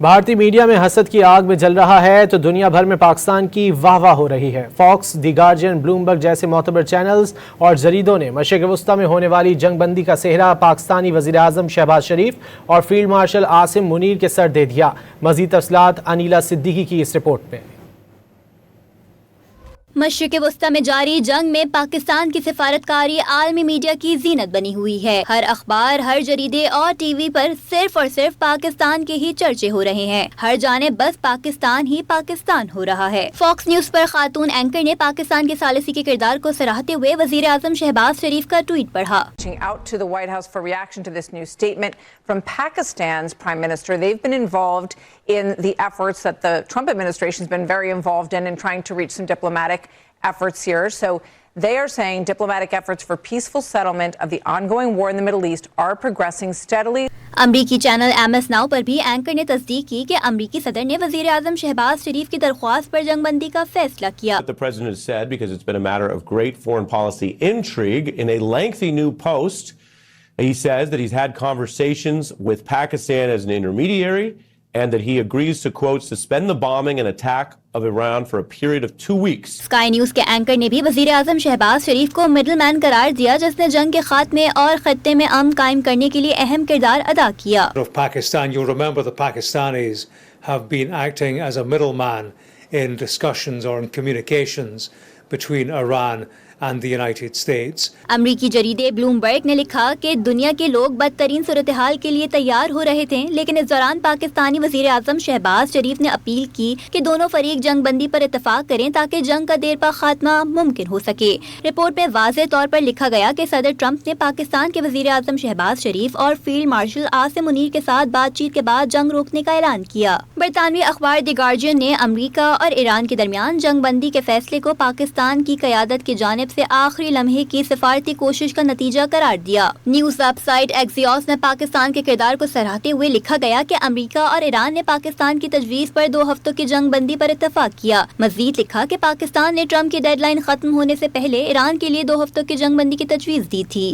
भारतीय मीडिया में हसद की आग में जल रहा है तो दुनिया भर में पाकिस्तान की वाहवाह हो रही है। फॉक्स, द गार्जियन, ब्लूमबर्ग जैसे मोतबर चैनल्स और जरीदों ने मशरिक़ वस्ता में होने वाली जंगबंदी का सेहरा पाकिस्तानी वज़ीर-ए-आज़म शहबाज शरीफ और फील्ड मार्शल आसिम मुनीर के सर दे दिया। मज़ीद तफसीलात अनीला सिद्दीकी की इस रिपोर्ट में। मशरिक़ वस्ता में जारी जंग में पाकिस्तान की सिफारतकारी आलमी मीडिया की जीनत बनी हुई है। हर अखबार, हर जरीदे और टीवी पर सिर्फ और सिर्फ पाकिस्तान के ही चर्चे हो रहे हैं। हर जाने बस पाकिस्तान ही पाकिस्तान हो रहा है। फॉक्स न्यूज पर खातून एंकर ने पाकिस्तान के सालिसी के किरदार को सराहते हुए वज़ीर-ए-आज़म शहबाज शरीफ का ट्वीट पढ़ा। Out to the White House for reaction to this new statement from Pakistan's Prime Minister. They've been involved in the efforts that the Trump administration has been very involved in trying to reach some diplomatic efforts here. So they are saying diplomatic efforts for peaceful settlement of the ongoing war in the Middle East are progressing steadily. अमरीकी channel MS Now पर भी anchor ने तस्दीक की कि अमरीकी सदर ने वज़ीर-ए-आज़म शहबाज शरीफ की दरख्वास्त पर जंगबंदी का फैसला किया। The president has said, because it's been a matter of great foreign policy intrigue, in a lengthy new post, he says that he's had conversations with Pakistan as an intermediary and that he agrees to, quote, suspend the bombing and attack of Iran for a period of 2 weeks. Sky news के anchor ने भी वज़ीर-ए-आज़म शहबाज शरीफ को middleman करार दिया, जिसने जंग के खात्मे और खत्ते में अमन कायम करने के लिए अहम किरदार अदा किया। Of Pakistan, you'll remember the Pakistanis have been acting as a middleman in discussions or in communications between Iran and the United States. अमरीकी जरीदे ब्लूमबर्ग ने लिखा कि दुनिया के लोग बदतरीन सूरत हाल के लिए तैयार हो रहे थे, लेकिन इस दौरान पाकिस्तानी वज़ीर-ए-आज़म शहबाज शरीफ ने अपील की कि दोनों फरीक जंगबंदी पर इत्तफाक करें ताकि जंग का देर पा खात्मा मुमकिन हो सके। रिपोर्ट में वाज़ेह तौर पर लिखा गया कि सदर ट्रंप ने पाकिस्तान के वज़ीर-ए-आज़म शहबाज शरीफ और फील्ड मार्शल आसिम मुनीर के साथ बातचीत के बाद जंग रोकने का ऐलान किया। बरतानवी अखबार द गार्जियन ने अमरीका और ईरान के दरमियान जंगबंदी के फैसले को पाकिस्तान की क़यादत की जानिब से आखिरी लम्हे की सिफारती कोशिश का नतीजा करार दिया। न्यूज वेबसाइट एक्सियोस में पाकिस्तान के किरदार को सराहते हुए लिखा गया कि अमेरिका और ईरान ने पाकिस्तान की तजवीज़ पर 2 हफ्तों की जंग बंदी पर इत्तफाक किया। मजीद लिखा कि पाकिस्तान ने ट्रंप की डेडलाइन खत्म होने से पहले ईरान के लिए 2 हफ्तों की जंग बंदी की तजवीज़ दी थी।